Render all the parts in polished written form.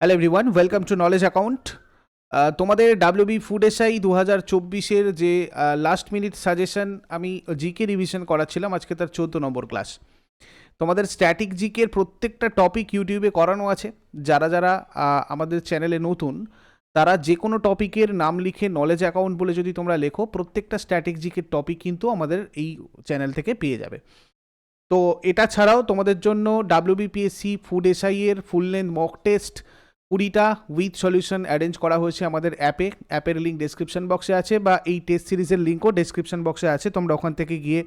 Hello everyone, welcome to knowledge account. তোমাদের WB food SI 2024-এর যে last minute suggestion আমি GK revision করাচ্ছিলাম, আজকে তার 14 নম্বর ক্লাস। তোমাদের স্ট্যাটিক জিকের প্রত্যেকটা টপিক ইউটিউবে করানো আছে। যারা যারা আমাদের চ্যানেলে নতুন, তারা যে কোনো টপিকের নাম লিখে নলেজ অ্যাকাউন্ট বলে যদি তোমরা লেখো, প্রত্যেকটা স্ট্যাটিক জিকের টপিক কিন্তু আমাদের এই চ্যানেল থেকে পেয়ে যাবে। তো এটা ছাড়াও তোমাদের জন্য ডাব্লিউবিপিএসসি ফুড এসআই এর ফুল লেন্থ মক টেস্ট 20টা উইথ সলিউশন অ্যারেঞ্জ করা হয়েছে আমাদের অ্যাপের লিঙ্ক ডেসক্রিপশন বক্সে আছে, বা এই টেস্ট সিরিজের লিঙ্কও ডেসক্রিপশন বক্সে আছে। তোমরা ওখান থেকে গিয়ে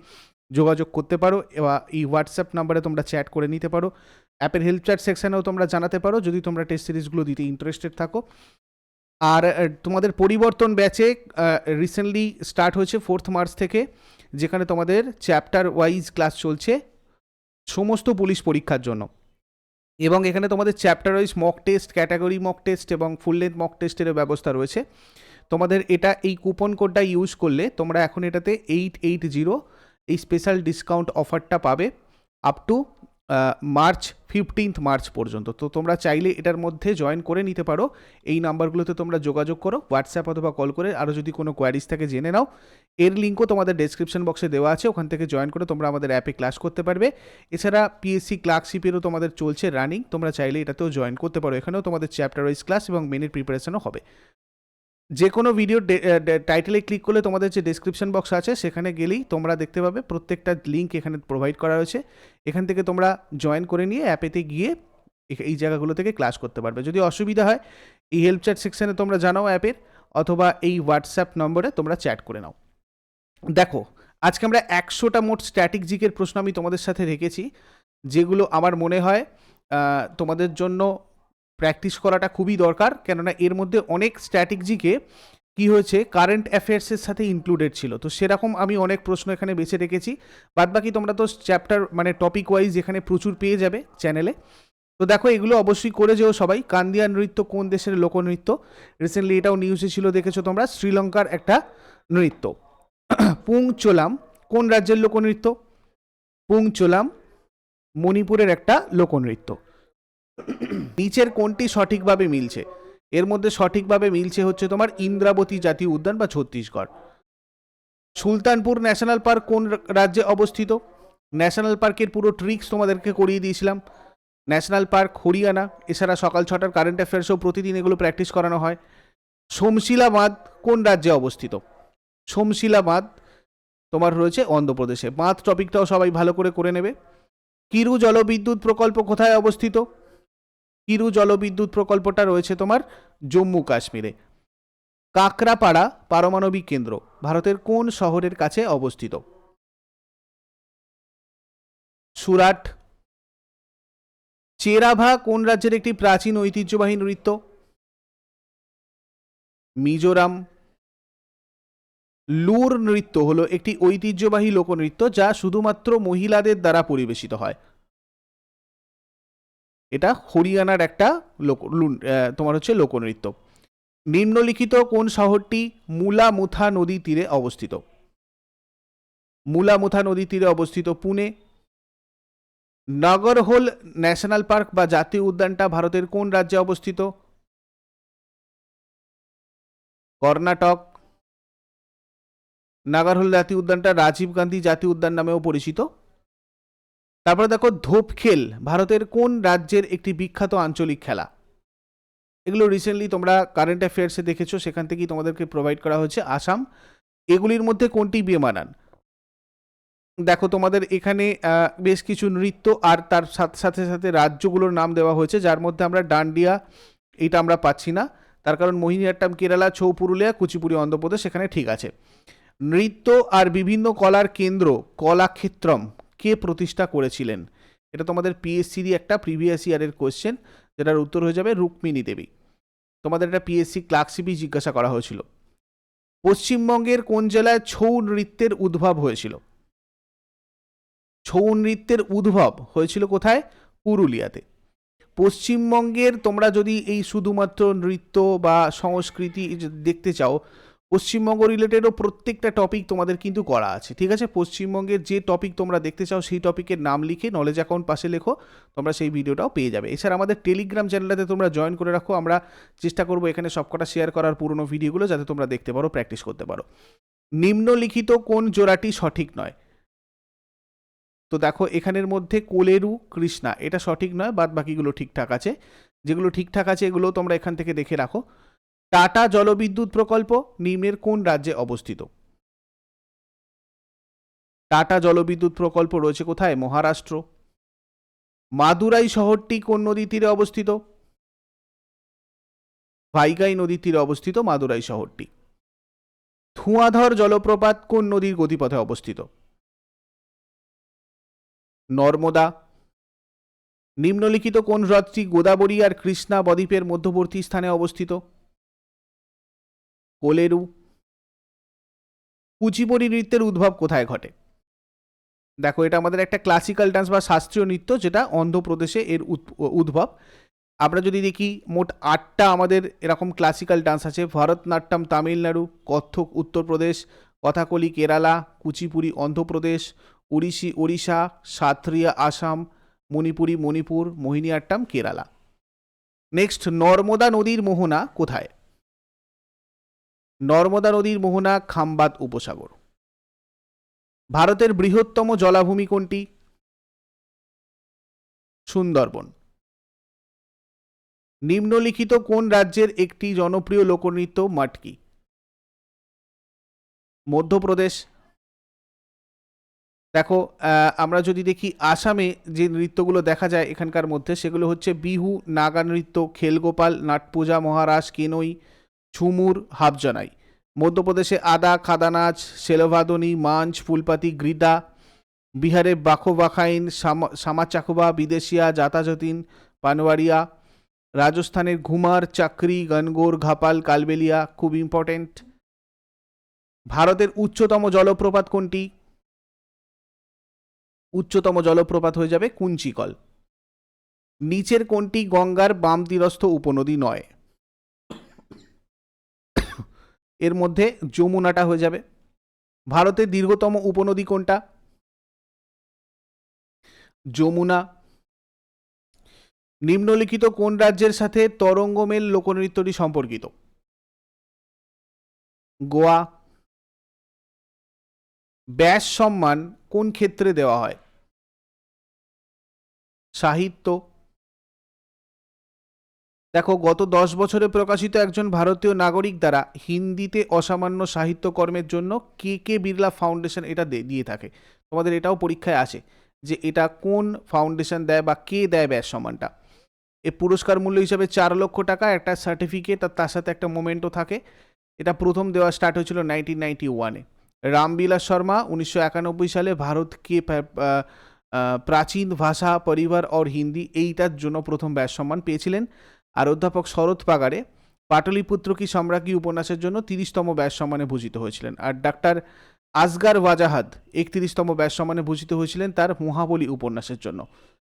যোগাযোগ করতে পারো, বা এই হোয়াটসঅ্যাপ নাম্বারে তোমরা চ্যাট করে নিতে পারো। অ্যাপের হেল্প চ্যাট সেকশনেও তোমরা জানাতে পারো যদি তোমরা টেস্ট সিরিজগুলো দিতে ইন্টারেস্টেড থাকো। আর তোমাদের পরিবর্তন ব্যাচে রিসেন্টলি স্টার্ট হয়েছে 4 মার্চ থেকে, যেখানে তোমাদের চ্যাপ্টার ওয়াইজ ক্লাস চলছে সমস্ত পুলিশ পরীক্ষার জন্য। এবং এখানে তোমাদের chapter wise mock test, category mock test এবং ফুল লেন্থ মক টেস্টেরও ব্যবস্থা রয়েছে। তোমাদের এটা এই কুপন কোডটা ইউজ করলে তোমরা এখন এটাতে 880 এই স্পেশাল ডিসকাউন্ট অফারটা পাবে আপ টু মার্চ 15 পর্যন্ত। তো তোমরা চাইলে এটার মধ্যে জয়েন করে নিতে পারো। এই নাম্বারগুলোতে তোমরা যোগাযোগ করো, হোয়াটসঅ্যাপ অথবা কল করে আরও যদি কোনো কোয়ারিজ থাকে জেনে নাও। এর লিঙ্কও তোমাদের ডেসক্রিপশন বক্সে দেওয়া আছে, ওখান থেকে জয়েন করে তোমরা আমাদের অ্যাপে ক্লাস করতে পারবে। এছাড়া পিএসসি ক্লার্কশিপেরও তোমাদের চলছে রানিং, তোমরা চাইলে এটাতেও জয়েন করতে পারো। এখানেও তোমাদের চ্যাপ্টার ওয়াইজ ক্লাস এবং মেনের প্রিপারেশনও হবে। যে কোনো ভিডিও টাইটেলে ক্লিক করলে তোমাদের যে ডেসক্রিপশন বক্স আছে সেখানে গেলেই তোমরা দেখতে পাবে প্রত্যেকটা লিঙ্ক এখানে প্রোভাইড করা রয়েছে। এখান থেকে তোমরা জয়েন করে নিয়ে অ্যাপেতে গিয়ে এই জায়গাগুলো থেকে ক্লাস করতে পারবে। যদি অসুবিধা হয় এই হেল্প চ্যাট সেকশানে তোমরা জানাও অ্যাপের, অথবা এই হোয়াটসঅ্যাপ নম্বরে তোমরা চ্যাট করে নাও। দেখো, আজকে আমরা 100টা মোট স্ট্যাটিক জিকের প্রশ্ন আমি তোমাদের সাথে রেখেছি, যেগুলো আমার মনে হয় তোমাদের জন্য প্র্যাকটিস করাটা খুবই দরকার। কেননা এর মধ্যে অনেক স্ট্যাটিক জিকে কী হয়েছে, কারেন্ট অ্যাফেয়ার্সের সাথে ইনক্লুডেড ছিল। তো সেরকম আমি অনেক প্রশ্ন এখানে বেছে রেখেছি। বাদবাকি তোমরা তো চ্যাপ্টার মানে টপিক ওয়াইজ এখানে প্রচুর পেয়ে যাবে চ্যানেলে। তো দেখো, এগুলো অবশ্যই করে যেও সবাই। কান্দিয়া নৃত্য কোন দেশের লোকনৃত্য? রিসেন্টলি এটাও নিউজে ছিল, দেখেছো তোমরা, শ্রীলঙ্কার একটা নৃত্য। পুংচোলাম কোন রাজ্যের লোকনৃত্য? পুংচোলাম মণিপুরের একটা লোকনৃত্য। নিচের কোনটি সঠিকভাবে মিলছে? এর মধ্যে সঠিকভাবে মিলছে হচ্ছে তোমার ইন্দ্রাবতী জাতীয় উদ্যান বা ছত্তিশগড়। সুলতানপুর ন্যাশনাল পার্ক কোন রাজ্যে অবস্থিত? ন্যাশনাল পার্কের পুরো ট্রিক্স তোমাদেরকে করিয়ে দিয়েছিলাম। National park Haryana. এছাড়া সকাল 6টার কারেন্ট অ্যাফেয়ার্সও প্রতিদিন এগুলো প্র্যাকটিস করানো হয়। সোমশিলা বাঁধ কোন রাজ্যে অবস্থিত? সোমশিলা বাঁধ তোমার রয়েছে অন্ধ্রপ্রদেশে। বাঁধ টপিকটাও সবাই ভালো করে করে নেবে। কিরু জলবিদ্যুৎ প্রকল্প কোথায় অবস্থিত? কিরু জলবিদ্যুৎ প্রকল্পটা রয়েছে তোমার জম্মু কাশ্মীরে। কাকরাপাড়া পারমাণবিক কেন্দ্র ভারতের কোন শহরের কাছে অবস্থিত? সুরাট। চেরাভা কোন রাজ্যের একটি প্রাচীন ঐতিহ্যবাহী নৃত্য? মিজোরাম। লুর নৃত্য হলো একটি ঐতিহ্যবাহী লোকনৃত্য যা শুধুমাত্র মহিলাদের দ্বারা পরিবেশিত হয়। এটা হরিয়ানার একটা তোমার হচ্ছে লোকনৃত্য। নিম্নলিখিত কোন শহরটি মুলামুথা নদী তীরে অবস্থিত? মুলামুথা নদী তীরে অবস্থিত পুনে। নাগরহোল ন্যাশনাল পার্ক বা জাতীয় উদ্যানটা ভারতের কোন রাজ্যে অবস্থিত? কর্ণাটক। নাগরহোল জাতীয় উদ্যানটা রাজীব গান্ধী জাতীয় উদ্যান নামেও পরিচিত। তারপরে দেখো, ধোপখেল ভারতের কোন রাজ্যের একটি বিখ্যাত আঞ্চলিক খেলা? এগুলো রিসেন্টলি তোমরা কারেন্ট অ্যাফেয়ার্সে দেখেছো, সেখান থেকেই তোমাদেরকে প্রোভাইড করা হয়েছে। আসাম। এগুলির মধ্যে কোনটি বেমানান? দেখো, তোমাদের এখানে বেশ কিছু নৃত্য আর তার সাথে সাথে রাজ্যগুলোর নাম দেওয়া হয়েছে, যার মধ্যে আমরা ডান্ডিয়া এইটা আমরা পাচ্ছি না, তার কারণ মোহিনীআট্টাম কেরালা, ছৌ পুরুলিয়া, কুচিপুড়ি অন্ধ্রপ্রদেশ সেখানে ঠিক আছে। নৃত্য আর বিভিন্ন কলার কেন্দ্র কলাক্ষেত্রম কে প্রতিষ্ঠা করেছিলেন? এটা তোমাদের পিএসসিরই একটা প্রিভিয়াস ইয়ারের কোয়েশ্চেন, যেটার উত্তর হয়ে যাবে রুক্মিণী দেবী। তোমাদের এটা পিএসসি ক্লার্কশিপই জিজ্ঞাসা করা হয়েছিল। পশ্চিমবঙ্গের কোন জেলায় ছৌ নৃত্যের উদ্ভব হয়েছিল? ছৌ নৃত্যের উদ্ভব হয়েছিল কোথায়? পুরুলিয়াতে। পশ্চিমবঙ্গের তোমরা যদি এই শুধুমাত্র নৃত্য বা সংস্কৃতি দেখতে চাও, পশ্চিমবঙ্গ রিলেটেডও প্রত্যেকটা টপিক তোমাদের কিন্তু করা আছে, ঠিক আছে। পশ্চিমবঙ্গের যে টপিক তোমরা দেখতে চাও সেই টপিকের নাম লিখে নলেজ অ্যাকাউন্ট পাশে লেখো, তোমরা সেই ভিডিওটাও পেয়ে যাবে। এছাড়া আমাদের টেলিগ্রাম চ্যানেলটাতে তোমরা জয়েন করে রাখো, আমরা চেষ্টা করবো এখানে সবকটা শেয়ার করার পুরনো ভিডিওগুলো, যাতে তোমরা দেখতে পারো, প্র্যাকটিস করতে পারো। নিম্নলিখিত কোন জোড়াটি সঠিক নয়? তো দেখো এখানের মধ্যে কোলেরু কৃষ্ণা এটা সঠিক নয়, বাদ বাকিগুলো ঠিকঠাক আছে। যেগুলো ঠিকঠাক আছে এগুলো তোমরা এখান থেকে দেখে রাখো। টাটা জলবিদ্যুৎ প্রকল্প নিম্নের কোন রাজ্যে অবস্থিত? টাটা জলবিদ্যুৎ প্রকল্প রয়েছে কোথায়? মহারাষ্ট্র। মাদুরাই শহরটি কোন নদীর তীরে অবস্থিত? ভাইগাই নদীর তীরে অবস্থিত মাদুরাই শহরটি। ধুঁয়াধর জলপ্রপাত কোন নদীর গতিপথে অবস্থিত? নর্মদা। নিম্নলিখিত কোন হ্রদটি গোদাবরী আর কৃষ্ণা বদ্বীপের মধ্যবর্তী স্থানে অবস্থিত? কোলেরু। কুচিপুড়ি নৃত্যের উদ্ভব কোথায় ঘটে? দেখো এটা আমাদের একটা ক্লাসিক্যাল ডান্স বা শাস্ত্রীয় নৃত্য, যেটা অন্ধ্রপ্রদেশে এর উদ্ভব। আমরা যদি দেখি মোট 8টা আমাদের এরকম ক্লাসিক্যাল ডান্স আছে। ভরতনাট্যম তামিলনাড়ু, কত্থক উত্তরপ্রদেশ, কথাকলি কেরালা, কুচিপুড়ি অন্ধ্রপ্রদেশ, ওড়িশি ওড়িশা, সাত্রিয়া আসাম, মণিপুরি মণিপুর, মোহিনীআট্টম কেরালা। নেক্সট, নর্মদা নদীর মোহনা কোথায়? নর্মদা নদীর মোহনা খামবাদ উপসাগর। ভারতের বৃহত্তম জলাভূমি কোনটি? সুন্দরবন। নিম্নলিখিত কোন রাজ্যের একটি জনপ্রিয় লোকনৃত্য মটকি? মধ্যপ্রদেশ। দেখো আমরা যদি দেখি আসামে যে নৃত্যগুলো দেখা যায় এখানকার মধ্যে, সেগুলো হচ্ছে বিহু, নাগা নৃত্য, খেলগোপাল, নাটপূজা, মহারাস, কেনই, ঝুমুর, হাফজনাই। মধ্যপ্রদেশে আদা, খাদানাচ, সেলভাদনি, মাঞ্চ, ফুলপাতি, গ্রিদা। বিহারে বাখো বাখাইন, সামাচাকুবা, বিদেশিয়া, জাতাজতিন, পানওয়ারিয়া। রাজস্থানের ঘুমার, চাকরি, গনগোর, ঘাপাল, কালবেলিয়া। খুব ইম্পর্টেন্ট। ভারতের উচ্চতম জলপ্রপাত কোনটি? উচ্চতম জলপ্রপাত হয়ে যাবে কুঞ্চিকল। নিচের কোনটি গঙ্গার বাম তীরস্থ উপনদী নয়? এর মধ্যে যমুনাটা হয়ে যাবে। ভারতের দীর্ঘতম উপনদী কোনটা? যমুনা। নিম্নলিখিত কোন রাজ্যের সাথে তরঙ্গমেল লোকনৃত্যটি সম্পর্কিত? গোয়া। ব্যাস সম্মান কোন ক্ষেত্রে দেওয়া হয়? সাহিত্য। দেখো গত 10 বছরে প্রকাশিত একজন ভারতীয় নাগরিক দ্বারা হিন্দিতে অসামান্য সাহিত্যকর্মের জন্য কে কে বিড়লা ফাউন্ডেশন এটা দিয়ে থাকে। তোমাদের এটাও পরীক্ষায় আসে যে এটা কোন ফাউন্ডেশন দেয় বা কে দেয় ব্যাস সম্মানটা। এ পুরস্কার মূল্য হিসাবে 4 লক্ষ টাকা, একটা সার্টিফিকেট আর তার সাথে একটা মোমেন্টও থাকে। এটা প্রথম দেওয়া স্টার্ট হয়েছিল 1991-এ। রামবিলাস শর্মা 1991 সালে ভারতকে প্রাচীন ভাষা পরিবার और হিন্দি এইটার জন্য প্রথম ব্যাস সম্মান পেয়েছিলেন। আর অধ্যাপক শরৎ পাগারে পাটলিপুত্র কি সম্রাজ্ঞী উপন্যাসের জন্য 30তম ব্যাস সম্মানে ভূষিত হয়েছিলেন। আর ডাক্তার আসগার ওয়াজাহাদ 31তম ব্যাস সম্মানে ভূষিত হয়েছিলেন তার মহাবলী উপন্যাসের জন্য।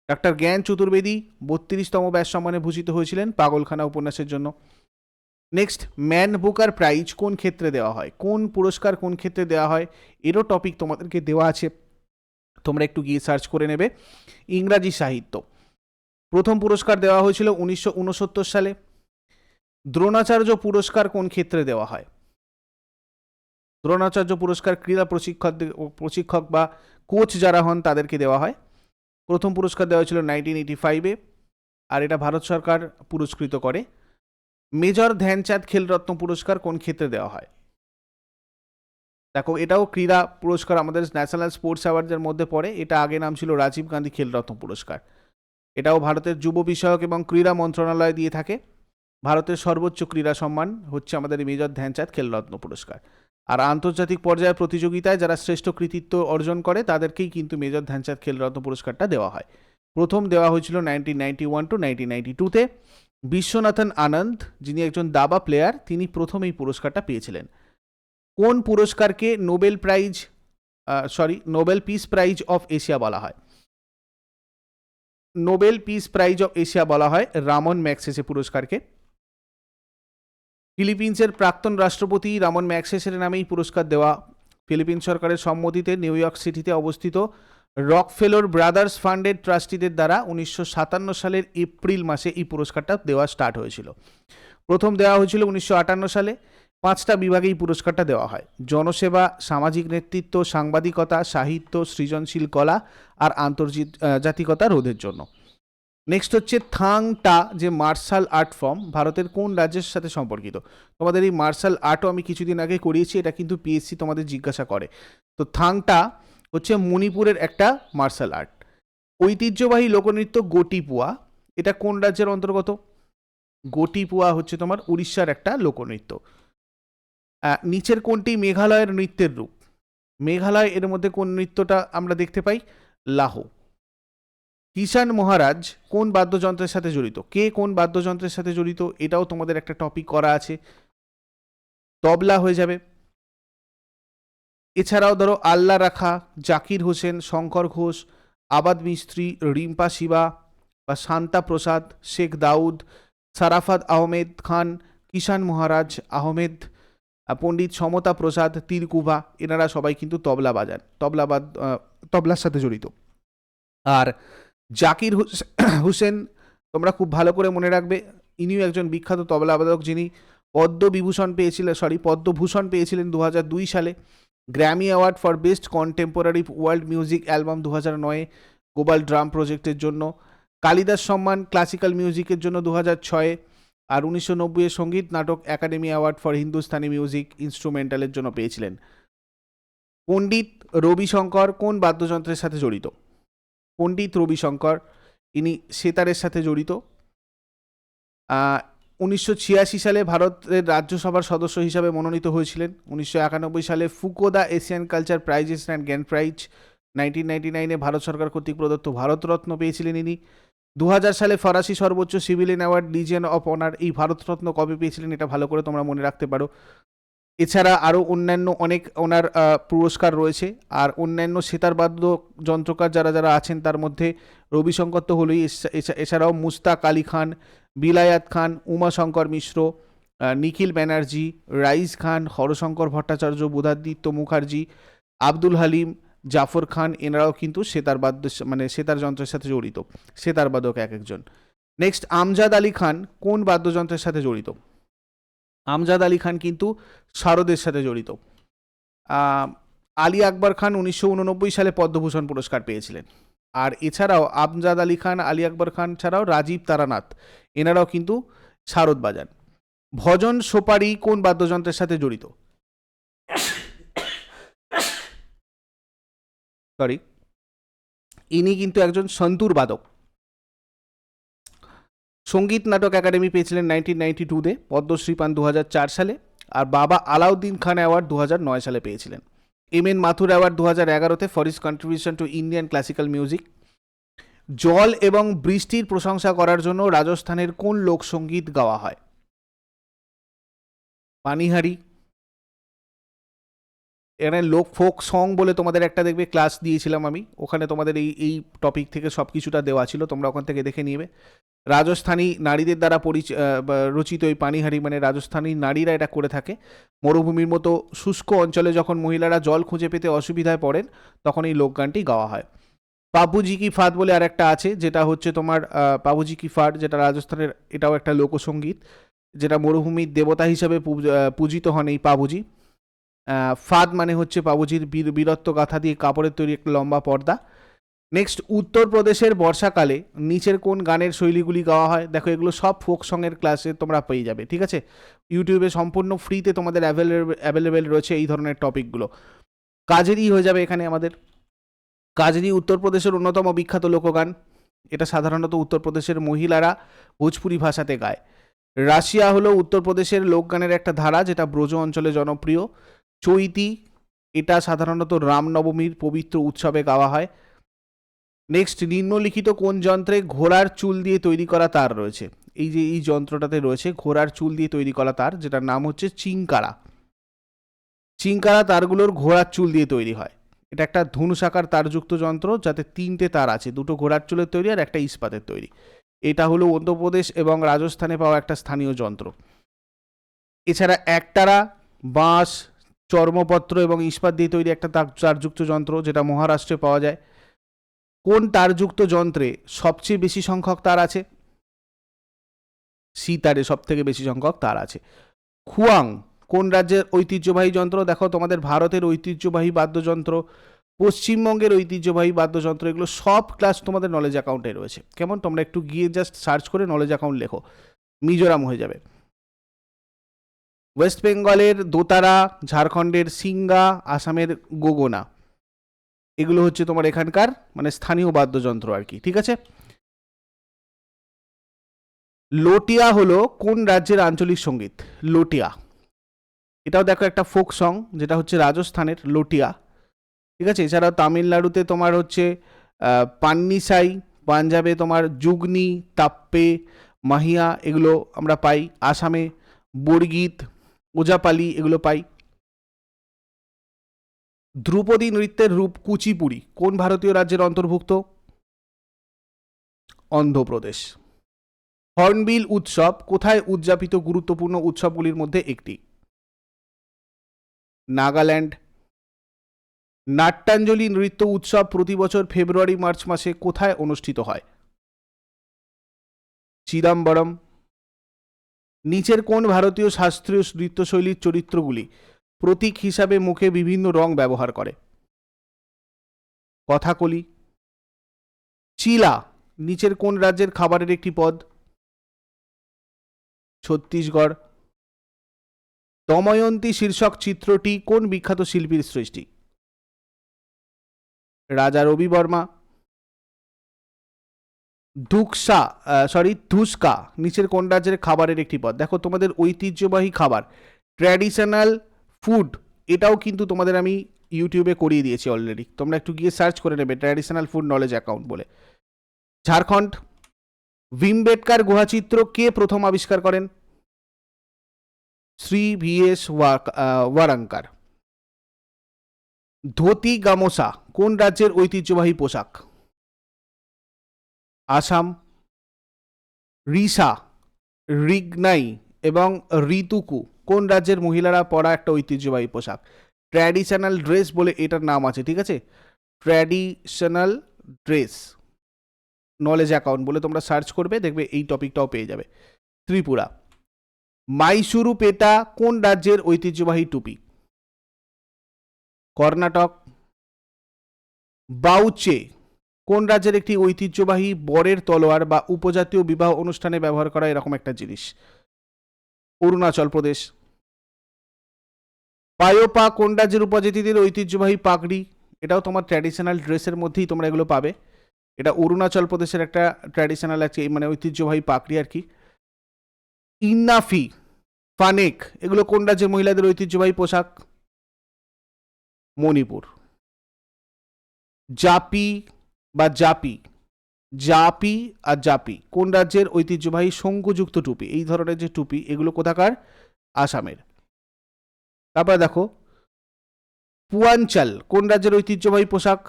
ডাক্তার জ্ঞান চতুর্বেদী 32তম ব্যাস সম্মানে ভূষিত হয়েছিলেন পাগলখানা উপন্যাসের জন্য। নেক্সট, ম্যান বুকার প্রাইজ কোন ক্ষেত্রে দেওয়া হয়? কোন পুরস্কার কোন ক্ষেত্রে দেওয়া হয় এরও টপিক তোমাদেরকে দেওয়া আছে, তোমরা একটু গিয়ে সার্চ করে নেবে। ইংরাজি সাহিত্য প্রথম পুরস্কার দেওয়া হয়েছিল 1969 সালে। দ্রোণাচার্য পুরস্কার কোন ক্ষেত্রে দেওয়া হয়? দ্রোণাচার্য পুরস্কার ক্রীড়া প্রশিক্ষক বা কোচ যারা হন তাদেরকে দেওয়া হয়। প্রথম পুরস্কার দেওয়া হয়েছিল 1985-এ, আর এটা ভারত সরকার পুরস্কৃত করে। মেজর ধ্যানচাঁদ খেলরত্ন পুরস্কার কোন ক্ষেত্রে দেওয়া হয়? দেখো এটাও ক্রীড়া পুরস্কার, আমাদের ন্যাশনাল স্পোর্টস অ্যাওয়ার্ডের মধ্যে পড়ে। এটা আগে নাম ছিল রাজীব গান্ধী খেলরত্ন পুরস্কার। এটাও ভারতের যুব বিষয়ক এবং ক্রীড়া মন্ত্রণালয় দিয়ে থাকে। ভারতের সর্বোচ্চ ক্রীড়া সম্মান হচ্ছে আমাদের মেজর ধ্যানচাঁদ খেলরত্ন পুরস্কার। আর আন্তর্জাতিক পর্যায়ে প্রতিযোগিতায় যারা শ্রেষ্ঠ কৃতিত্ব অর্জন করে তাদেরকেই কিন্তু মেজর ধ্যানচাঁদ খেলরত্ন পুরস্কারটা দেওয়া হয়। প্রথম দেওয়া হয়েছিল 1991 to 1992-তে। বিশ্বনাথন আনন্দ, যিনি একজন দাবা প্লেয়ার, তিনি প্রথম এই পুরস্কারটা পেয়েছিলেন। কোন পুরস্কারকে Nobel peace prize of Asia বলা হয়? Nobel peace prize of Asia বলা হয় রামন ম্যাগসেসে পুরস্কারকে। ফিলিপিন্সের প্রাক্তন রাষ্ট্রপতি রামন ম্যাগসেসের নামেই পুরস্কার দেওয়া। ফিলিপিন সরকারের সম্মতিতে নিউ ইয়র্ক সিটিতে অবস্থিত রকফেলোর ব্রাদার্স ফান্ডের ট্রাস্টিদের দ্বারা 1957 সালের এপ্রিল মাসে এই পুরস্কারটা দেওয়া স্টার্ট হয়েছিল। প্রথম দেওয়া হয়েছিল 1958 সালে। 5টা বিভাগে এই পুরস্কারটা দেওয়া হয়: জনসেবা, সামাজিক নেতৃত্ব, সাংবাদিকতা, সাহিত্য, সৃজনশীল কলা আর আন্তর্জাতিকতা রোধের জন্য। নেক্সট হচ্ছে থাংটা, যে মার্শাল আর্ট ফর্ম, ভারতের কোন রাজ্যের সাথে সম্পর্কিত? তোমাদের এই মার্শাল আর্টও আমি কিছুদিন আগে করিয়েছি, এটা কিন্তু পিএসসি তোমাদের জিজ্ঞাসা করে। তো থাংটা হচ্ছে মণিপুরের একটা মার্শাল আর্ট। ঐতিহ্যবাহী লোকনৃত্য গোটিপুয়া, এটা কোন রাজ্যের অন্তর্গত? গোটিপুয়া হচ্ছে তোমার উড়িষ্যার একটা লোকনৃত্য। নিচের কোনটি মেঘালয়ের নৃত্যের রূপ? মেঘালয় এর মধ্যে কোন নৃত্যটা আমরা দেখতে পাই? লাহো। কিষাণ মহারাজ কোন বাদ্যযন্ত্রের সাথে জড়িত? কে কোন বাদ্যযন্ত্রের সাথে জড়িত এটাও তোমাদের একটা টপিক করা আছে, তবলা হয়ে যাবে। এছাড়াও ধরো আল্লাহ রাখা, জাকির হোসেন, শঙ্কর ঘোষ, আবাদ মিস্ত্রি, রিম্পা শিবা বা শান্তা প্রসাদ, শেখ দাউদ, সারাফাত আহমেদ খান, কিষাণ মহারাজ, আহমেদ, পণ্ডিত সমতা প্রসাদ, তিরকুভা, এনারা সবাই কিন্তু তবলা বাজান, তবলার সাথে জড়িত। আর জাকির হুসেন তোমরা খুব ভালো করে মনে রাখবে, ইনিও একজন বিখ্যাত তবলাবাদক যিনি পদ্মভূষণ পেয়েছিলেন 2002 সালে। Grammy award for best contemporary world music album 2009 global drum প্রজেক্টের জন্য। কালিদাস সম্মান ক্লাসিক্যাল মিউজিকের জন্য 2006, আর 1990 Sangeet Natak academy award for Hindustani music ইনস্ট্রুমেন্টালের জন্য পেয়েছিলেন। পণ্ডিত রবিশঙ্কর কোন বাদ্যযন্ত্রের সাথে জড়িত? পণ্ডিত রবিশঙ্কর ইনি সেতারের সাথে জড়িত। 1986 সালে ভারতের রাজ্যসভার সদস্য হিসাবে মনোনীত হয়েছিলেন। 1991 সালে Fukuoka Asian culture prizes and grand prize, 1999 Bharat সরকার কর্তৃক প্রদত্ত ভারতরত্ন পেয়েছিলেন ইনি। 2000 সালে ফরাসি সর্বোচ্চ civilian award legion of honour, এই ভারতরত্ন কবে পেয়েছিলেন এটা ভালো করে তোমরা মনে রাখতে পারো। এছাড়া আরও অন্যান্য অনেক ওনার পুরস্কার রয়েছে। আর অন্যান্য সেতার বাদ্য যন্ত্রকার যারা আছেন তার মধ্যে রবিশঙ্কর তো হলোই, এছাড়াও মুস্তাক আলী খান, বিলায়াত খান, উমাশঙ্কর মিশ্র, নিখিল ব্যানার্জি, রাইস খান, হরশঙ্কর ভট্টাচার্য, বুধাদিত্য মুখার্জি, আব্দুল হালিম, জাফর খান, এনারাও কিন্তু সেতার যন্ত্রের সাথে জড়িত, সেতার বাদক এক একজন। নেক্সট আমজাদ আলী খান কোন বাদ্যযন্ত্রের সাথে জড়িত? আমজাদ আলী খান কিন্তু শারদের সাথে জড়িত। আলী আকবর খান 1989 সালে পদ্মভূষণ পুরস্কার পেয়েছিলেন। আর এছাড়াও আমজাদ আলী খান, আলী আকবর খান ছাড়াও রাজীব তারানাথ, এনারাও কিন্তু শারদ বাজান। ভজন সোপারি কোন বাদ্যযন্ত্রের সাথে জড়িত? সরি, ইনি কিন্তু একজন সন্তুর বাদক। সঙ্গীত নাটক একাডেমি পেয়েছিলেন 1992-তে, পদ্মশ্রী পান 2004 সালে, আর বাবা আলাউদ্দিন খান অ্যাওয়ার্ড 2009 সালে পেয়েছিলেন। এম.এন. মাথুর অ্যাওয়ার্ড 2011-তে for his contribution to Indian classical music. জল এবং বৃষ্টির প্রশংসা করার জন্য রাজস্থানের কোন লোকসঙ্গীত গাওয়া হয়? পানিহারি। এখানে লোক ফোক সং বলে তোমাদের একটা দেখবে ক্লাস দিয়েছিলাম আমি, ওখানে তোমাদের এই টপিক থেকে সব কিছুটা দেওয়া ছিল, তোমরা ওখান থেকে দেখে নিবে। রাজস্থানী নারীদের দ্বারা রচিত এই পানিহারি, মানে রাজস্থানী নারীরা এটা করে থাকে। মরুভূমির মতো শুষ্ক অঞ্চলে যখন মহিলারা জল খুঁজে পেতে অসুবিধায় পড়েন তখন এই লোকগানটি গাওয়া হয়। পাবুজি কি ফাদ বলে আর একটা আছে, যেটা হচ্ছে তোমার পাবুজি কি ফাদ, যেটা রাজস্থানের, এটাও একটা লোকসঙ্গীত, যেটা মরুভূমির দেবতা হিসাবে পূজিত হন এই পাবুজি। ফাদ মানে হচ্ছে পাবুজির বীরত্ব গাথা দিয়ে কাপড়ের তৈরি একটা লম্বা পর্দা। নেক্সট, উত্তরপ্রদেশের বর্ষাকালে নিচের কোন গানের শৈলীগুলি গাওয়া হয়? দেখো এগুলো সব ফোক সঙের ক্লাসে তোমরা পেয়ে যাবে, ঠিক আছে? ইউটিউবে সম্পূর্ণ ফ্রিতে তোমাদের অ্যাভেলেবেল রয়েছে এই ধরনের টপিকগুলো। কাজেরি হয়ে যাবে এখানে আমাদের। কাজেরি উত্তরপ্রদেশের অন্যতম বিখ্যাত লোকগান, এটা সাধারণত উত্তরপ্রদেশের মহিলারা ভোজপুরি ভাষাতে গায়। রাশিয়া হলো উত্তরপ্রদেশের লোকগানের একটা ধারা যেটা ব্রজ অঞ্চলে জনপ্রিয়। চৈতি, এটা সাধারণত রামনবমীর পবিত্র উৎসবে গাওয়া হয়। নেক্সট, নিম্নলিখিত কোন যন্ত্রে ঘোড়ার চুল দিয়ে তৈরি করা তার রয়েছে? এই যে এই যন্ত্রটাতে রয়েছে ঘোড়ার চুল দিয়ে তৈরি করা তার, যেটার নাম হচ্ছে চিংকারা। চিংকারা তারগুলোর ঘোড়ার চুল দিয়ে তৈরি হয়। এটা একটা ধনুষাকার তারযুক্ত যন্ত্র, যাতে 3টে তার আছে, 2টো ঘোড়ার চুলের তৈরি আর একটা ইস্পাতের তৈরি। এটা হলো অন্ধ্রপ্রদেশ এবং রাজস্থানে পাওয়া একটা স্থানীয় যন্ত্র। এছাড়া একতারা, বাঁশ, চর্মপত্র এবং ইস্পাত দিয়ে তৈরি একটা তারযুক্ত যন্ত্র, যেটা মহারাষ্ট্রে পাওয়া যায়। কোন তারযুক্ত যন্ত্রে সবচেয়ে বেশি সংখ্যক তার আছে? সিতারে সব থেকে বেশি সংখ্যক তার আছে। খুয়াং কোন রাজ্যের ঐতিহ্যবাহী যন্ত্র? দেখো, তোমাদের ভারতের ঐতিহ্যবাহী বাদ্যযন্ত্র, পশ্চিমবঙ্গের ঐতিহ্যবাহী বাদ্যযন্ত্র, এগুলো সব ক্লাস তোমাদের নলেজ অ্যাকাউন্টে রয়েছে। কেমন? তোমরা একটু গিয়ে জাস্ট সার্চ করে নলেজ অ্যাকাউন্ট লেখো, মিজোরাম হয়ে যাবে। ওয়েস্ট বেঙ্গলের দোতারা, ঝাড়খণ্ডের সিঙ্গা, আসামের গোগনা, এগুলো হচ্ছে তোমার এখানকার মানে স্থানীয় বাদ্যযন্ত্র আর কি। ঠিক আছে। লোটিয়া হলো কোন রাজ্যের আঞ্চলিক সঙ্গীত? লোটিয়া, এটাও দেখো একটা ফোক সং, যেটা হচ্ছে রাজস্থানের লোটিয়া। ঠিক আছে। এছাড়াও তামিলনাড়ুতে তোমার হচ্ছে পান্নিসাই, পাঞ্জাবে তোমার জুগনি, তাপ্পে, মাহিয়া, এগুলো আমরা পাই। আসামে বরগীত, ওজাপালি, এগুলো পাই। ধ্রুপদী নৃত্যের রূপ কুচিপুড়ি কোন ভারতীয় রাজ্যের অন্তর্ভুক্ত? অন্ধ্রপ্রদেশ। হর্নবিল উৎসব কোথায় উদযাপিত গুরুত্বপূর্ণ উৎসবগুলির মধ্যে একটি? নাগাল্যান্ড। নাট্যাঞ্জলি নৃত্য উৎসব প্রতি বছর ফেব্রুয়ারি মার্চ মাসে কোথায় অনুষ্ঠিত হয়? চিদম্বরম। নিচের কোন ভারতীয় শাস্ত্রীয় নৃত্যশৈলীর চরিত্রগুলি প্রতীক হিসাবে মুখে বিভিন্ন রং ব্যবহার করে? কথাকলি। চিলা নিচের কোন রাজ্যের খাবারের একটি পদ? ছত্তিশগড়। দময়ন্তী শীর্ষক চিত্রটি কোন বিখ্যাত শিল্পীর সৃষ্টি? রাজা রবি বর্মা। ধুস্কা নিচের কোন রাজ্যের খাবারের একটি পদ? দেখো, তোমাদের ঐতিহ্যবাহী খাবার, ট্র্যাডিশনাল ফুড, এটাও কিন্তু তোমাদের আমি ইউটিউবে করিয়ে দিয়েছি অলরেডি। তোমরা একটু গিয়ে সার্চ করে নেবে ট্র্যাডিশনাল ফুড নলেজ অ্যাকাউন্ট বলে। ঝাড়খণ্ড। ভীমবেটকার গুহাচিত্র কে প্রথম আবিষ্কার করেন? শ্রী ভিএস ওয়ারাঙ্কার। ধুতি গামোসা কোন রাজ্যের ঐতিহ্যবাহী পোশাক? আসাম। রিসা, রিগনাই এবং ঋতুকু কোন রাজ্যের মহিলারা পরা একটা ঐতিহ্যবাহী পোশাক? ট্র্যাডিশনাল ড্রেস বলে এটার নাম আছে। ঠিক আছে। ট্র্যাডিশনাল ড্রেস নলেজ অ্যাকাউন্ট বলে তোমরা সার্চ করবে, দেখবে এই টপিকটাও পেয়ে যাবে। ত্রিপুরা। মাইসুরু পেটা কোন রাজ্যের ঐতিহ্যবাহী টুপি? কর্ণাটক। বাউচে কোন রাজ্যের একটি ঐতিহ্যবাহী বরের তলোয়ার বা উপজাতীয় বিবাহ অনুষ্ঠানে ব্যবহার করা এরকম একটা জিনিস? অরুণাচল প্রদেশ। পায়োপা কোন রাজ্যের উপজাতিদের ঐতিহ্যবাহী পাগড়ি? এটাও তোমার ট্র্যাডিশনাল ড্রেসের মধ্যেই তোমরা এগুলো পাবে। এটা অরুণাচল প্রদেশের একটা ট্র্যাডিশনাল আছে, মানে ঐতিহ্যবাহী পাগড়ি আর কি। ইন্নাফি, ফানেক, এগুলো কোন রাজ্যের মহিলাদের ঐতিহ্যবাহী পোশাক? মণিপুর। জাপি বা জাপি, জাপি আর জাপি কোন রাজ্যের ঐতিহ্যবাহী শঙ্কুযুক্ত টুপি? এই ধরনের যে টুপি, এগুলো কোথাকার? আসামের। তারপরে দেখো, পুয়াঞ্চাল কোন রাজ্যের ঐতিহ্যবাহী পোশাক?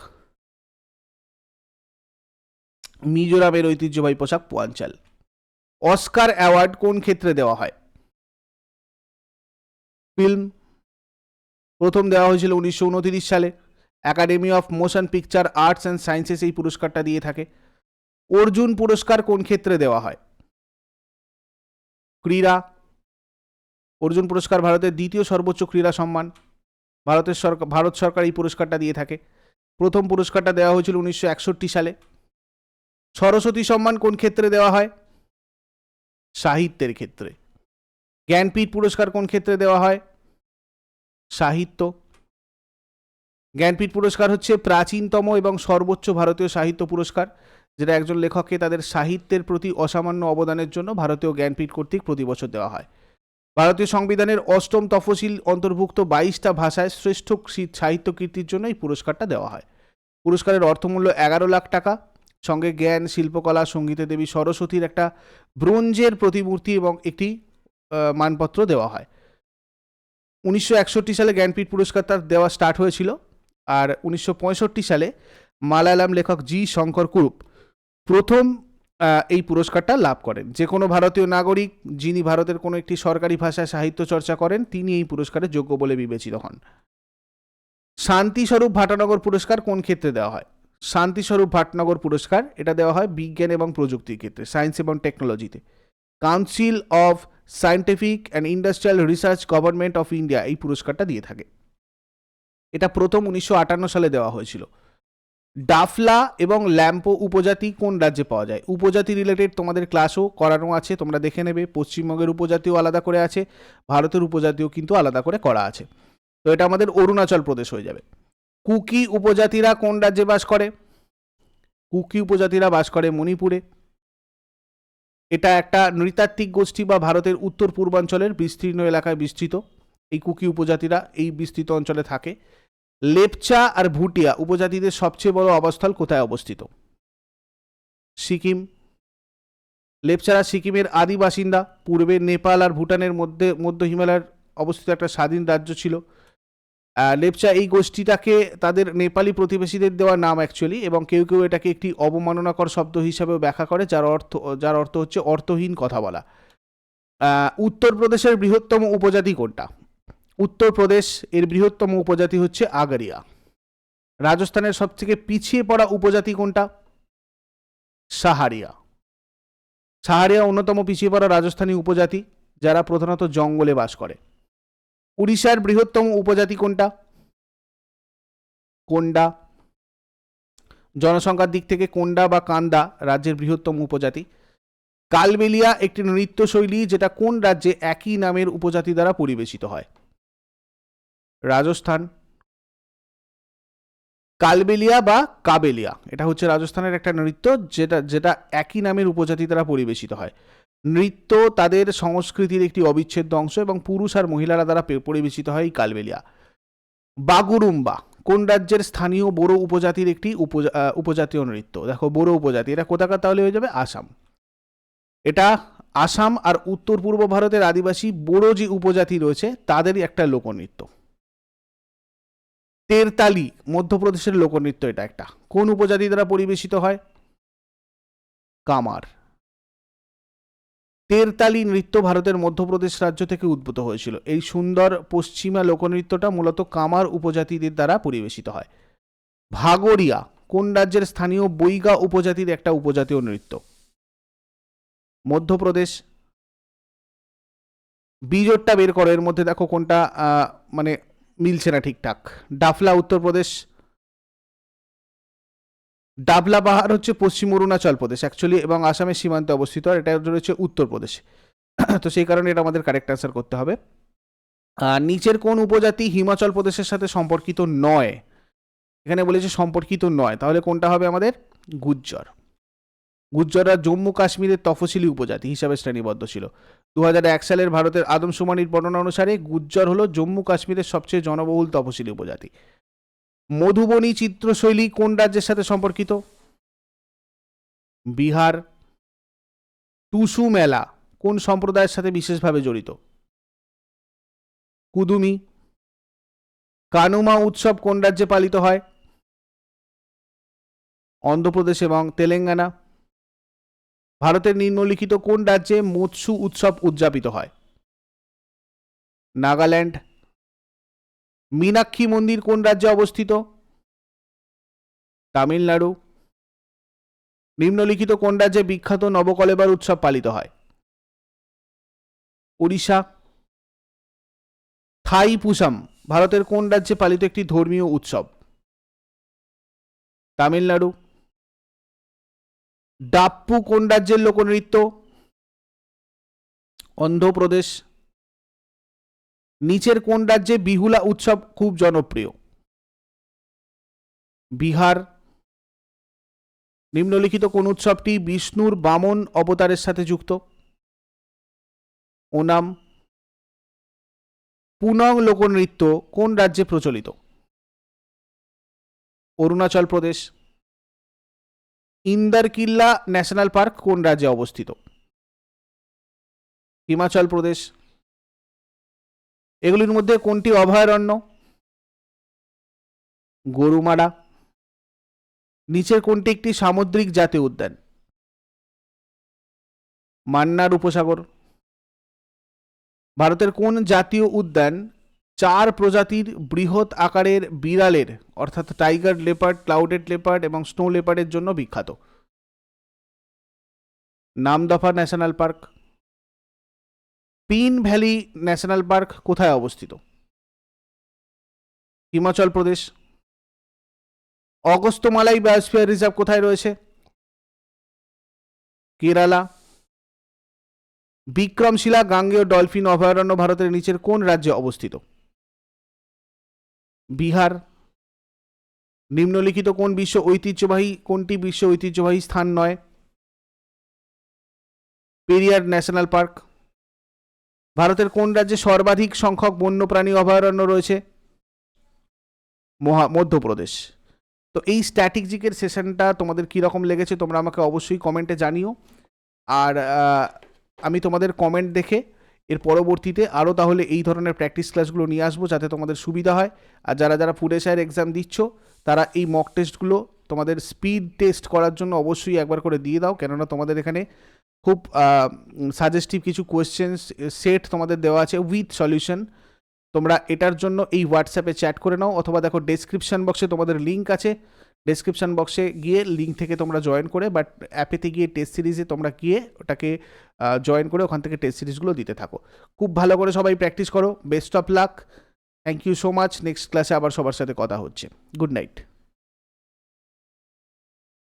মিজোরামের ঐতিহ্যবাহী পোশাক পুয়াঞ্চাল। অস্কার অ্যাওয়ার্ড কোন ক্ষেত্রে দেওয়া হয়? ফিল্ম। প্রথম দেওয়া হয়েছিল 1929 সালে। Academy of motion picture arts and sciences এই পুরস্কারটা দিয়ে থাকে। অর্জুন পুরস্কার কোন ক্ষেত্রে দেওয়া হয়? ক্রীড়া। অর্জুন পুরস্কার ভারতের দ্বিতীয় সর্বোচ্চ ক্রীড়া সম্মান। ভারত সরকার এই পুরস্কারটা দিয়ে থাকে। প্রথম পুরস্কারটা দেওয়া হয়েছিল 1961 সালে। সরস্বতী সম্মান কোন ক্ষেত্রে দেওয়া হয়? সাহিত্যের ক্ষেত্রে। জ্ঞানপীঠ পুরস্কার কোন ক্ষেত্রে দেওয়া হয়? সাহিত্য। জ্ঞানপীঠ পুরস্কার হচ্ছে প্রাচীনতম এবং সর্বোচ্চ ভারতীয় সাহিত্য পুরস্কার, যেটা একজন লেখককে তাদের সাহিত্যের প্রতি অসামান্য অবদানের জন্য ভারতীয় জ্ঞানপীঠ কর্তৃক প্রতি বছর দেওয়া হয়। ভারতীয় সংবিধানের 8ম তফসিল অন্তর্ভুক্ত 22টা ভাষায় শ্রেষ্ঠ সাহিত্য কীর্তির জন্য এই পুরস্কারটা দেওয়া হয়। পুরস্কারের অর্থমূল্য 11 লাখ টাকা, সঙ্গে জ্ঞান, শিল্পকলা, সঙ্গীতে দেবী সরস্বতীর একটা ব্রোঞ্জের প্রতিমূর্তি এবং একটি মানপত্র দেওয়া হয়। 1961 সালে জ্ঞানপীঠ পুরস্কার তার দেওয়া স্টার্ট হয়েছিল। আর 1965 সালে মালায়ালাম লেখক জি শঙ্কর কুরুপ প্রথম এই পুরস্কারটা লাভ করেন। যে কোনো ভারতীয় নাগরিক যিনি ভারতের কোনো একটি সরকারি ভাষায় সাহিত্য চর্চা করেন তিনি এই পুরস্কারের যোগ্য বলে বিবেচিত হন। শান্তিস্বরূপ ভাটনগর পুরস্কার কোন ক্ষেত্রে দেওয়া হয়? শান্তিস্বরূপ ভাটনগর পুরস্কার এটা দেওয়া হয় বিজ্ঞান এবং প্রযুক্তির ক্ষেত্রে, সায়েন্স এবং টেকনোলজিতে। Council of scientific and industrial research government of India এই পুরস্কারটা দিয়ে থাকে। এটা প্রথম 1958 সালে দেওয়া হয়েছিল। ডাফলা এবং ল্যাম্পো উপজাতি কোন রাজ্যে পাওয়া যায়? উপজাতি রিলেটেড তোমাদের ক্লাসও করানো আছে, তোমরা দেখে নেবে। পশ্চিমবঙ্গের উপজাতিও আলাদা করে আছে, ভারতের উপজাতিও কিন্তু আলাদা করে করা আছে। তো এটা আমাদের অরুণাচল প্রদেশ হয়ে যাবে। কুকি উপজাতিরা কোন রাজ্যে বাস করে? কুকি উপজাতিরা বাস করে মণিপুরে। এটা একটা নৃতাত্ত্বিক গোষ্ঠী বা ভারতের উত্তর পূর্বাঞ্চলের বিস্তীর্ণ এলাকায় বিস্তৃত। এই কুকি উপজাতিরা এই বিস্তৃত অঞ্চলে থাকে। লেপচা আর ভুটিয়া উপজাতিদের সবচেয়ে বড় আবাসস্থল কোথায় অবস্থিত? সিকিম। লেপচারা সিকিমের আদি বাসিন্দা। পূর্বে নেপাল আর ভুটানের মধ্য হিমালয়ের অবস্থিত একটা স্বাধীন রাজ্য ছিল। লেপচা এই গোষ্ঠীটাকে তাদের নেপালি প্রতিবেশীদের দেওয়া নাম অ্যাকচুয়ালি, এবং কেউ কেউ এটাকে একটি অবমাননাকর শব্দ হিসাবেও ব্যাখ্যা করে, যার অর্থ হচ্ছে অর্থহীন কথা বলা। উত্তরপ্রদেশের বৃহত্তম উপজাতি কোনটা? উত্তরপ্রদেশ এর বৃহত্তম উপজাতি হচ্ছে আগারিয়া। রাজস্থানের সবথেকে পিছিয়ে পড়া উপজাতি কোনটা? সাহারিয়া। সাহারিয়া অন্যতম পিছিয়ে পড়া রাজস্থানী উপজাতি যারা প্রধানত জঙ্গলে বাস করে। উড়িষ্যার বৃহত্তম উপজাতি কোনটা? কোন্ডা। জনসংখ্যার দিক থেকে কোন্ডা বা কান্দা রাজ্যের বৃহত্তম উপজাতি। কালবেলিয়া একটি নৃত্যশৈলী যেটা কোন রাজ্যে একই নামের উপজাতি দ্বারা পরিবেশিত হয়? রাজস্থান। কালবেলিয়া বা কাবেলিয়া এটা হচ্ছে রাজস্থানের একটা নৃত্য যেটা একই নামের উপজাতি দ্বারা পরিবেশিত হয়। নৃত্য তাদের সংস্কৃতির একটি অবিচ্ছেদ্য অংশ এবং পুরুষ আর মহিলারা দ্বারা পরিবেশিত হয় এই কালবেলিয়া। বাগুরুম্বা কোন রাজ্যের স্থানীয় বোরো উপজাতির একটি উপজাতীয় নৃত্য? দেখো বোরো উপজাতি, এটা কোথাকার তাহলে হয়ে যাবে? আসাম। এটা আসাম আর উত্তর পূর্ব ভারতের আদিবাসী বোরো যে উপজাতি রয়েছে তাদেরই একটা লোকনৃত্য। তেরতালি মধ্যপ্রদেশের লোকনৃত্য, এটা একটা কোন উপজাতি দ্বারা পরিবেশিত হয়? কামার। তেরতালি নৃত্য ভারতের মধ্যপ্রদেশ রাজ্য থেকে উদ্ভূত হয়েছিল। এই সুন্দর পশ্চিমা লোকনৃত্যটা মূলত কামার উপজাতিদের দ্বারা পরিবেশিত হয়। ভাগোরিয়া কোন রাজ্যের স্থানীয় বৈগা উপজাতির একটা উপজাতীয় নৃত্য? মধ্যপ্রদেশ। বিজোড়টা বের করো, এর মধ্যে দেখো কোনটা মানে মিলছে না ঠিকঠাক। ডাফলা উত্তরপ্রদেশ। ডাবলা পাহাড় হচ্ছে পশ্চিম অরুণাচল প্রদেশ অ্যাকচুয়ালি এবং আসামের সীমান্তে অবস্থিত, আর এটা রয়েছে উত্তরপ্রদেশ। তো সেই কারণে এটা আমাদের কারেক্ট অ্যান্সার করতে হবে। নিচের কোন উপজাতি হিমাচল প্রদেশের সাথে সম্পর্কিত নয়? এখানে বলেছে সম্পর্কিত নয়, তাহলে কোনটা হবে আমাদের? গুজ্জর। গুজ্জররা জম্মু কাশ্মীরের তফসিলি উপজাতি হিসাবে শ্রেণীবদ্ধ ছিল। 2001 সালের ভারতের আদমশুমারির বর্ণনা অনুসারে গুজ্জর হলো জম্মু কাশ্মীরের সবচেয়ে জনবহুল তফসিলি উপজাতি। মধুবনী চিত্রশৈলী কোন রাজ্যের সাথে সম্পর্কিত? বিহার। টুসু মেলা কোন সম্প্রদায়ের সাথে বিশেষভাবে জড়িত? কুদুমি। কানুমা উৎসব কোন রাজ্যে পালিত হয়? অন্ধ্রপ্রদেশ এবং তেলেঙ্গানা। ভারতের নিম্নলিখিত কোন রাজ্যে মৎস্য উৎসব উদযাপিত হয়? নাগাল্যান্ড। মীনাক্ষী মন্দির কোন রাজ্যে অবস্থিত? তামিলনাড়ু। নিম্নলিখিত কোন রাজ্যে বিখ্যাত নবকলেবর উৎসব পালিত হয়? উড়িষ্যা। থাই পুসাম ভারতের কোন রাজ্যে পালিত একটি ধর্মীয় উৎসব? তামিলনাড়ু। ডাপ্পু কোন রাজ্যের লোকনৃত্য? অন্ধ্রপ্রদেশ। নিচের কোন রাজ্যে বিহুলা উৎসব খুব জনপ্রিয়? বিহার। নিম্নলিখিত কোন উৎসবটি বিষ্ণুর বামন অবতারের সাথে যুক্ত? ওনাম। পুনং লোকনৃত্য কোন রাজ্যে প্রচলিত? অরুণাচল প্রদেশ। ইন্দারকিল্লা ন্যাশনাল পার্ক কোন রাজ্যে অবস্থিত? হিমাচল প্রদেশ। এগুলির মধ্যে কোনটি অভয়ারণ্য? গরুমারা। নিচের কোনটি একটি সামুদ্রিক জাতীয় উদ্যান? মান্নার উপসাগর। ভারতের কোন জাতীয় উদ্যান 4 প্রজাতির বৃহৎ আকারের বিড়ালের অর্থাৎ টাইগার লেপার্ড, ক্লাউডেড লেপার্ড এবং স্নো লেপার্ডের জন্য বিখ্যাত? Namdapha national park. Pin valley national park কোথায় অবস্থিত? হিমাচল প্রদেশ। অগস্ত্যমালাই বায়োস্ফিয়ার রিজার্ভ কোথায় রয়েছে? কেরালা। বিক্রমশিলা গাঙ্গেয় ডলফিন অভয়ারণ্য ভারতের নিচের কোন রাজ্যে অবস্থিত? বিহার। নিম্নলিখিত কোনটি বিশ্ব ঐতিহ্যবাহী স্থান নয়? Periyar national park. ভারতের কোন রাজ্যে সর্বাধিক সংখ্যক বন্যপ্রাণী অভয়ারণ্য রয়েছে? মধ্যপ্রদেশ। তো এই স্ট্যাটিক জিকের সেশনটা তোমাদের কীরকম লেগেছে তোমরা আমাকে অবশ্যই কমেন্টে জানিও। আর আমি তোমাদের কমেন্ট দেখে এর পরবর্তীতে আরও তাহলে এই ধরনের প্র্যাকটিস ক্লাসগুলো নিয়ে আসবো যাতে তোমাদের সুবিধা হয়। আর যারা ফুড এসআইয়ের এক্সাম দিচ্ছ তারা এই মক টেস্টগুলো তোমাদের স্পিড টেস্ট করার জন্য অবশ্যই একবার করে দিয়ে দাও, কেননা তোমাদের এখানে খুব সাজেস্টিভ কিছু কোয়েশ্চেন্স সেট তোমাদের দেওয়া আছে উইথ সলিউশন। তোমরা এটার জন্য এই হোয়াটসঅ্যাপে চ্যাট করে নাও, অথবা দেখো ডেসক্রিপশন বক্সে তোমাদের লিঙ্ক আছে, ডেসক্রিপশন বক্সে গিয়ে লিঙ্ক থেকে তোমরা জয়েন করে বাট অ্যাপেতে গিয়ে টেস্ট সিরিজে তোমরা গিয়ে ওটাকে জয়েন করে ওখান থেকে টেস্ট সিরিজগুলো দিতে থাকো। খুব ভালো করে সবাই প্র্যাকটিস করো। Best of luck. Thank you so much. Next ক্লাসে আবার সবার সাথে কথা হচ্ছে। Good night.